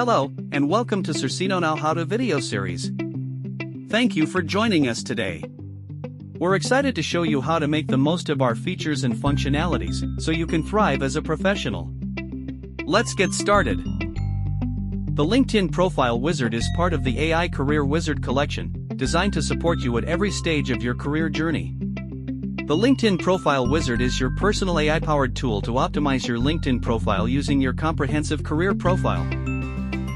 Hello, and welcome to CircinoNow How-To video series. Thank you for joining us today. We're excited to show you how to make the most of our features and functionalities, so you can thrive as a professional. Let's get started. The LinkedIn Profile Wizard is part of the AI Career Wizard collection, designed to support you at every stage of your career journey. The LinkedIn Profile Wizard is your personal AI-powered tool to optimize your LinkedIn profile using your comprehensive career profile.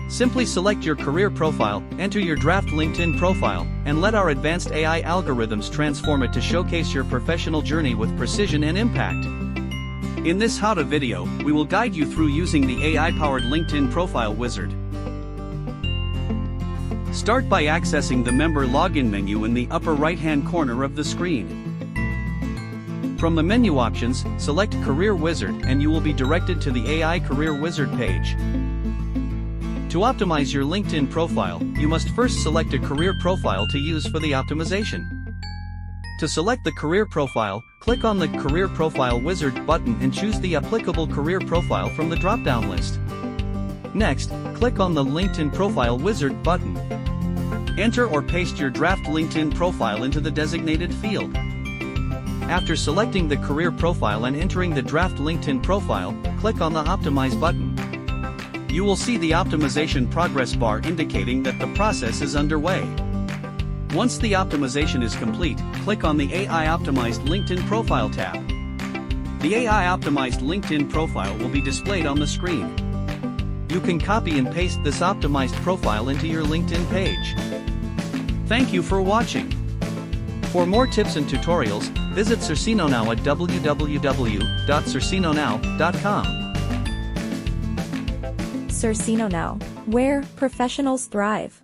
Simply select your career profile, enter your draft LinkedIn profile, and let our advanced AI algorithms transform it to showcase your professional journey with precision and impact. In this how-to video, we will guide you through using the AI-powered LinkedIn Profile Wizard. Start by accessing the Member Login menu in the upper right-hand corner of the screen. From the menu options, select Career Wizard and you will be directed to the AI Career Wizard page. To optimize your LinkedIn profile, you must first select a career profile to use for the optimization. To select the career profile, click on the Career Profile Wizard button and choose the applicable career profile from the drop-down list. Next, click on the LinkedIn Profile Wizard button. Enter or paste your draft LinkedIn profile into the designated field. After selecting the career profile and entering the draft LinkedIn profile, click on the Optimize button. You will see the optimization progress bar indicating that the process is underway. Once the optimization is complete, click on the AI Optimized LinkedIn Profile tab. The AI Optimized LinkedIn profile will be displayed on the screen. You can copy and paste this optimized profile into your LinkedIn page. Thank you for watching. For more tips and tutorials, visit CircinoNow at www.circinonow.com. CircinoNow, where professionals thrive.